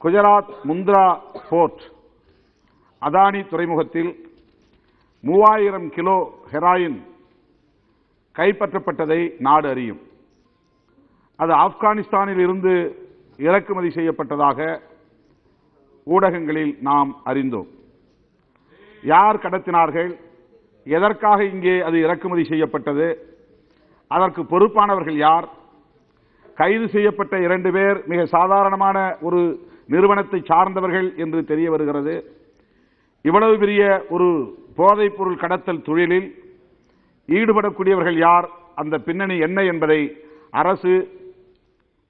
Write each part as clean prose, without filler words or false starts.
Gujarat Mundra board Adani துறைமுகத்தில் 3000 kilo heroin கைப்பற்றப்பட்டதை நாடு அறியும். அது ஆப்கானிஸ்தானில் இருந்து இறக்குமதி செய்யப்பட்டதாக ஊடகங்களில் நாம் அறிந்தோம். யார் கடத்தினார்கள், எதற்காக இங்கே அது இறக்குமதி செய்யப்பட்டது, அதற்கு பொறுப்பானவர்கள் யார், கைது செய்யப்பட்ட 2 பேர் மிக சாதாரணமான ஒரு நிறுவனத்தை சார்ந்தவர்கள் என்று தெரிய வருகிறது. இவ்வளவு பெரிய ஒரு போதைப் பொருள் கடத்தல் தொழிலில் ஈடுபடக்கூடியவர்கள் யார், அந்த பின்னணி என்ன என்பதை அரசு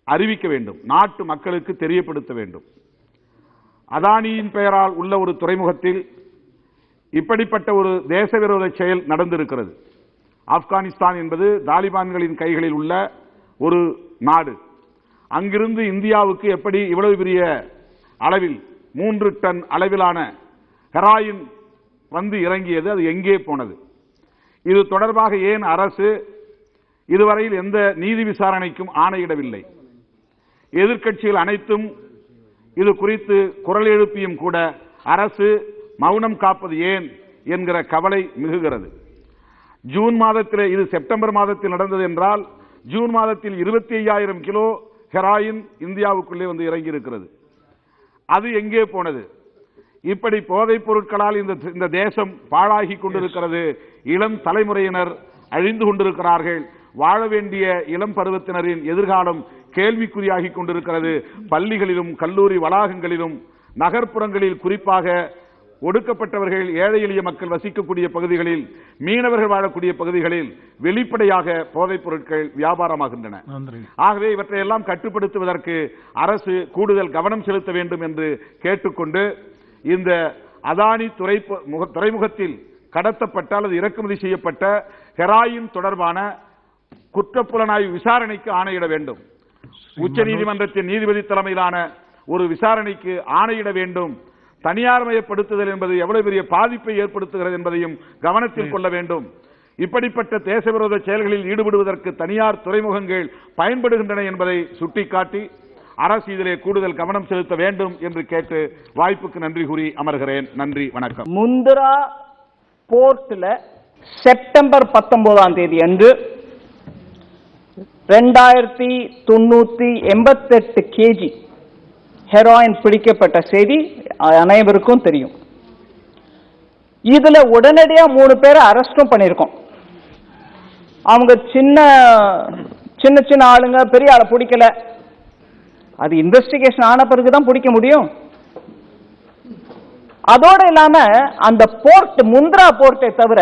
அறிவிக்க வேண்டும், நாட்டு மக்களுக்கு தெரியப்படுத்த வேண்டும். அதானியின் பெயரால் உள்ள ஒரு துறைமுகத்தில் இப்படிப்பட்ட ஒரு தேசவிரோத செயல் நடந்திருக்கிறது. ஆப்கானிஸ்தான் என்பது தாலிபான்களின் கைகளில் உள்ள ஒரு நாடு. அங்கிருந்து இந்தியாவுக்கு எப்படி இவ்வளவு பெரிய அளவில் 3 டன் அளவிலான ஹெராயின் வந்து இறங்கியது, அது எங்கே போனது, இது தொடர்பாக ஏன் அரசு இதுவரையில் எந்த நீதி விசாரணைக்கும் ஆணையிடவில்லை? எதிர்க்கட்சிகள் அனைத்தும் இது குறித்து குரல் எழுப்பியும் கூட அரசு மௌனம் காப்பது ஏன் என்கிற கவலை மிகுகிறது. ஜூன் மாதத்தில், இது செப்டம்பர் மாதத்தில் நடந்தது என்றால் ஜூன் மாதத்தில் 25,000 கிலோ ஹெராயின் இந்தியாவுக்குள்ளே வந்து இறங்கி இருக்கிறது. அது எங்கே போனது? இப்படி போதைப் பொருட்களால் இந்த தேசம் பாழாகி கொண்டிருக்கிறது. இளம் தலைமுறையினர் அழிந்து கொண்டிருக்கிறார்கள். வாழ வேண்டிய இளம் பருவத்தினரின் எதிர்காலம் கேள்விக்குறியாகி கொண்டிருக்கிறது. பள்ளிகளிலும் கல்லூரி வளாகங்களிலும் நகர்ப்புறங்களில், குறிப்பாக ஒடுக்கப்பட்டவர்கள், ஏழை எளிய மக்கள் வசிக்கக்கூடிய பகுதிகளில், மீனவர்கள் வாழக்கூடிய பகுதிகளில் வெளிப்படையாக போதைப் பொருட்கள் வியாபாரமாகின்றன. ஆகவே இவற்றையெல்லாம் கட்டுப்படுத்துவதற்கு அரசு கூடுதல் கவனம் செலுத்த வேண்டும் என்று கேட்டுக்கொண்டு, இந்த அதானி துறைமுகத்தில் கடத்தப்பட்ட அல்லது இறக்குமதி செய்யப்பட்ட ஹெராயின் தொடர்பான குற்றப்புலனாய்வு விசாரணைக்கு ஆணையிட வேண்டும். உச்சநீதிமன்றத்தின் நீதிபதி தலைமையிலான ஒரு விசாரணைக்கு ஆணையிட வேண்டும். தனியார்மயப்படுத்துதல் என்பது எவ்வளவு பெரிய பாதிப்பை ஏற்படுத்துகிறது என்பதையும் கவனத்தில் கொள்ள வேண்டும். இப்படிப்பட்ட தேசவிரோத செயல்களில் ஈடுபடுவதற்கு தனியார் துறைமுகங்கள் பயன்படுகின்றன என்பதை சுட்டிக்காட்டி அரசு இதிலே கூடுதல் கவனம் செலுத்த வேண்டும் என்று கேட்டு வாய்ப்புக்கு நன்றி கூறி அமர்கிறேன். நன்றி, வணக்கம். முந்திரா போர்ட்ல செப்டம்பர் 19ஆம் தேதி அன்று 2988 கேஜி ஹெராயின் பிடிக்கப்பட்ட செய்தி அனைவருக்கும் தெரியும். இதுல உடனடியா 3 பேரை அரெஸ்டும் பண்ணிருக்கோம். அவங்க சின்ன சின்ன ஆளுங்க, பெரிய ஆளை பிடிக்கல. அது இன்வெஸ்டிகேஷன் ஆன பிறகுதான் பிடிக்க முடியும். அதோட இல்லாம அந்த போர்ட், முந்த்ரா போர்ட்டை தவிர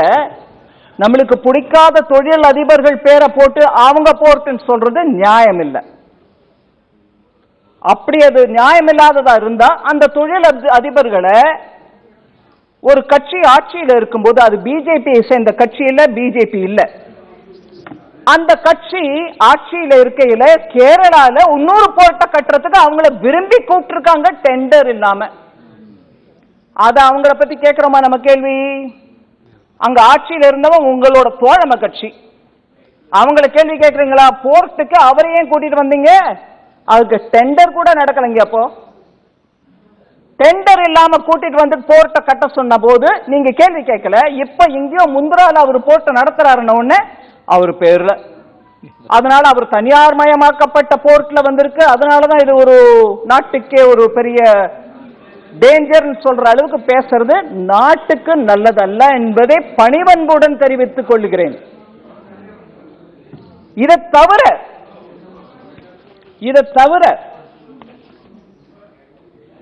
நம்மளுக்கு பிடிக்காத தொழில் அதிபர்கள் பேரை போட்டு அவங்க போர்ட்னு சொல்றது நியாயம் இல்லை. அப்படி அது நியாயம் இல்லாததா இருந்தா அந்த தொழில் அதிபர்களை ஒரு கட்சி ஆட்சியில் இருக்கும்போது, அது பிஜேபி சேர்ந்த கட்சி இல்ல, பிஜேபி இல்ல, அந்த கட்சி ஆட்சியில இருக்கையில கேரளால இன்னொரு போர்ட்டை கட்டுறதுக்கு அவங்கள விரும்பி கூப்பிட்டு டெண்டர் இல்லாம. அத அவங்கள பத்தி கேட்கிறோமா நம்ம கேள்வி? அங்க ஆட்சியில இருந்தவங்க உங்களோட தோழமை கட்சி, அவங்கள கேள்வி கேட்கறீங்களா? போர்ட்டுக்கு அவரையும் கூட்டிட்டு வந்தீங்க, அதுக்கு டெண்டர் கூட நடக்கலைங்க. அப்போ டெண்டர் இல்லாம கூட்டிட்டு வந்து போர்ட்டை கட்ட சொன்ன போது நீங்க கேள்வி கேட்கல. இப்ப இங்கேயோ முந்திரால அவர் போர்ட்டை நடத்துறாருன்னு உடனே அவர் பேர்ல, அதனால அவர் தனியார் மயமாக்கப்பட்ட போர்ட்ல வந்திருக்கு. அதனாலதான் இது ஒரு நாட்டுக்கே ஒரு பெரிய டேஞ்சர் சொல்ற அளவுக்கு பேசுறது நாட்டுக்கு நல்லதல்ல என்பதை பணிவன்புடன் தெரிவித்துக் கொள்கிறேன். இதை தவிர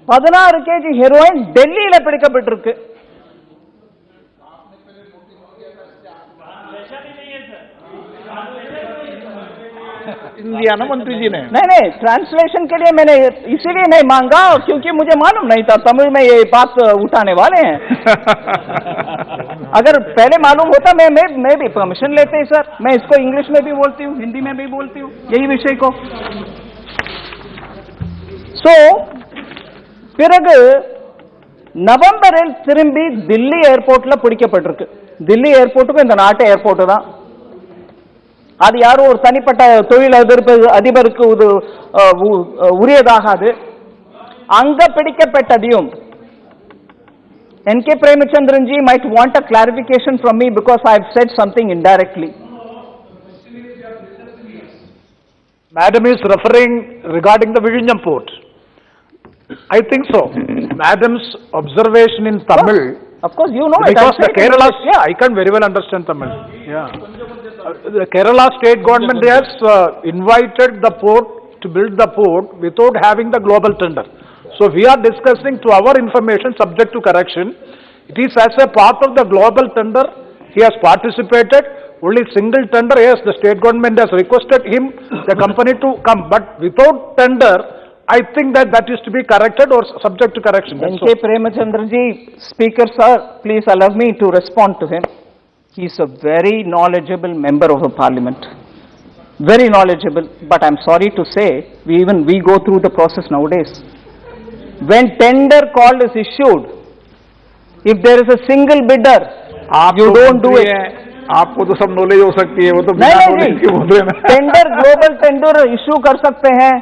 16 கேஜி ஹெரோயின் டெல்லியில பிடிக்கப்பட்டிருக்கு. इंडिया ना मंत्री जी ने नहीं, ट्रांसलेशन के लिए मैंने इसीलिए नहीं मांगा क्योंकि मुझे मालूम नहीं था तमिल में ये बात उठाने वाले हैं। अगर पहले मालूम होता मैं भी परमिशन लेते सर। मैं इसको इंग्लिश में भी बोलती हूँ, हिंदी में भी बोलती हूँ यही विषय को। பிறகு நவம்பரில் திரும்பி தில்லி ஏர்போர்ட்ல பிடிக்கப்பட்டிருக்கு. தில்லி ஏர்போர்ட்டுக்கும் இந்த நாட்டு ஏர்போர்ட் தான். அது யாரும் ஒரு தனிப்பட்ட தொழில் அதிபருக்கு உரியதாகாது. அங்க பிடிக்கப்பட்டதையும் N.K. Premachandran ji might want a clarification from me because I have said something indirectly. Madam is referring regarding the Vizhinjam port. I think so. Madam's observation in Tamil, Of course, you know because it. the Kerala, yeah, I can very well understand Tamil. Yeah. The Kerala state government has invited the port to build the port without having the global tender. So we are discussing, to our information, subject to correction. It is as a part of the global tender, he has participated, only single tender, yes, the state government has requested him, the company to come, but without tender, I think that that is to be corrected or subject to correction. That's N.K. Premachandran ji, Speaker sir, please allow me to respond to him. He is a very knowledgeable member of the parliament. Very knowledgeable, but I'm sorry to say, we go through the process nowadays. When tender call is issued, if there is a single bidder, you don't do it. आपको तो सब knowledge हो सकती है, वो तो बिना नहीं नॉलेज के बोल रहे हैं ना। टेंडर ग्लोबल टेंडर इशू कर सकते हैं,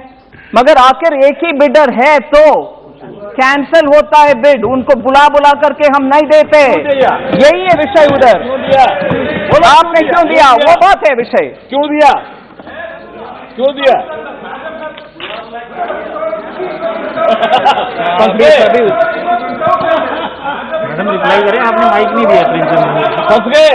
मगर आखिर एक ही बिडर है तो कैंसल होता है बिड, उनको बुला करके हम नहीं देते। यही है विषय उधर। आपने क्यों दिया, वो बात है विषय। क्यों दिया? क्यों दिया? मैडम रिप्लाई करें, आपने माइक नहीं दिया प्रिंसिपल। फंस गए।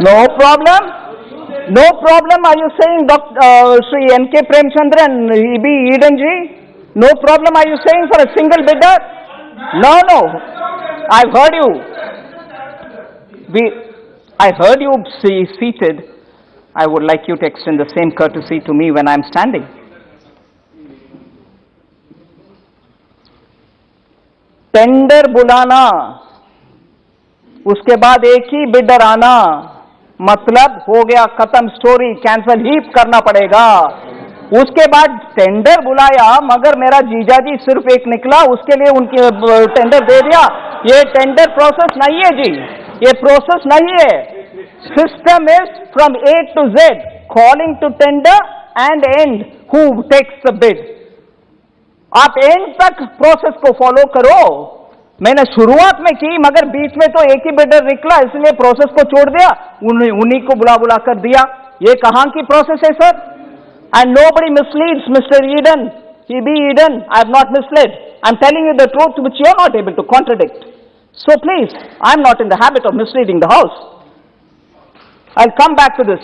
No problem. No problem. Are you saying Sri N.K. Premchandran, E.B. Eden ji? No problem. Are you saying for a single bidder? No. I've heard you. I heard you seated. I would like you to extend the same courtesy to me when I'm standing. Tender बुलाना, उसके बाद एक ही bidder आना, मतलब हो गया खत्म story, cancel ही करना पड़ेगा। उसके बाद टेंडर बुलाया, मगर मेरा जीजाजी सिर्फ एक निकला, उसके लिए उनके टेंडर दे दिया। ये टेंडर प्रोसेस नहीं है जी, ये प्रोसेस नहीं है। System is from A to Z, calling to tender and end who takes the bid. आप एंड तक प्रोसेस को फॉलो करो। मैंने शुरुआत में की, मगर बीच में तो एक ही बिडर निकला, इसलिए प्रोसेस को छोड़ दिया, उन्हीं को बुला कर दिया। ये कहां की प्रोसेस है sir? And nobody misleads Mr. Eden. E.B. Eden, I have not misled. I'm telling you the truth which you are not able to contradict. So please, I'm not in the habit of misleading the House. I'll come back to this.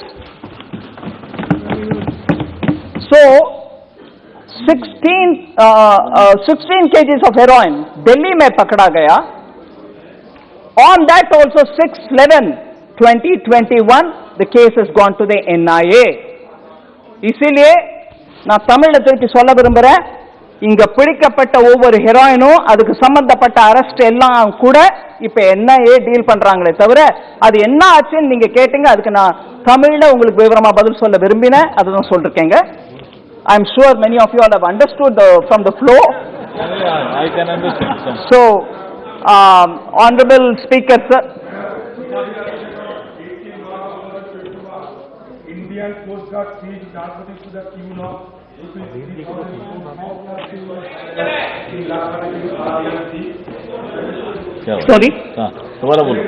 So, 16 kgs of heroin Delhi में पकड़ा गया. On that also 6/11/2021 the case has gone to the NIA. இசிலியே நான் தமிழ்ல திருப்பி சொல்ல விரும்புறேன், இங்க பிடிக்கப்பட்ட ஒவ்வொரு ஹெரோயினும் அதுக்கு சம்பந்தப்பட்ட அரெஸ்ட் எல்லாம் கூட இப்ப NIA டீல் பண்றாங்களே தவிர அது என்ன ஆச்சுன்னு நீங்க கேட்டீங்க, அதுக்கு நான் தமிழ்ல உங்களுக்கு விவரமா பதில் சொல்ல விரும்பினேன், அதுதான் சொல்லிருக்கேங்க. I'm sure many of you all have understood from the flow. Yeah, I can understand. So, Honorable Speaker, sir. Indian Coast Guard seized narcotics to the tune of Sorry? दोबारा बोलो।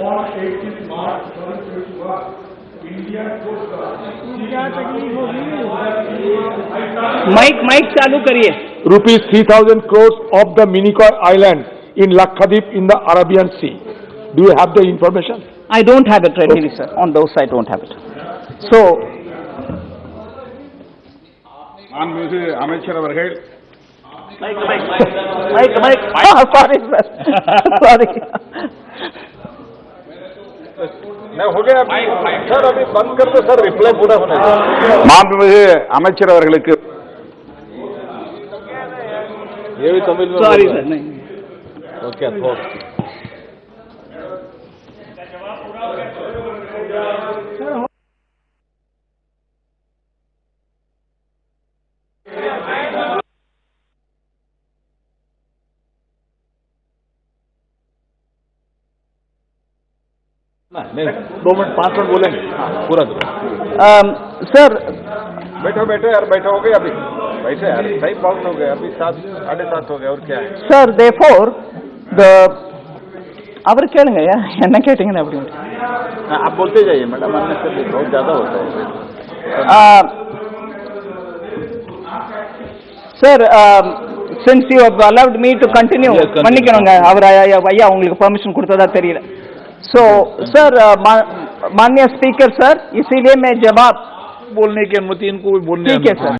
on 18 March 2021, Indian Coast Guard. Mic चालू करिए। Rupees 3,000 crores of the Minicoy Island in Lakshadweep in the Arabian Sea. Do you have the information? I don't have it readily, sir. On those I don't have it. So, மாண்புமிகு அமைச்சர் அவர்கள் Mike. Sorry, sir. Sorry. हो गया sir, अभी बंद कर दो sir, reply पूरा होने दो। மாண்புமிகு அமைச்சர் அவர்களுக்கு ये भी तमिल में Sorry, sir. नहीं. ओके थोड़ा नहीं 2 मिनट 5 मिनट बोलेंगे पूरा करो। सर बैठो बैठो यार, बैठो हो गए अभी, बैठे यार, सही बहुत हो गए अभी, 7 साढ़े 7 हो गए और क्या है। சார் therefore the அவர் கேளுங்கய்யா என்ன கேட்டீங்கன்னு அப்படின்னு आप बोलते जाइए मैडम, अन्य से बहुत ज्यादा होता है। Sir since you have allowed me to continue, Yes, continue. மன்னிக்கணுங்க அவர் ஐயா உங்களுக்கு பெர்மிஷன் கொடுத்ததா தெரியல. So सर माननीय स्पीकर सर, इसीलिए मैं जवाब बोलने की अनुमति इनको भी बोलने ठीक है सर।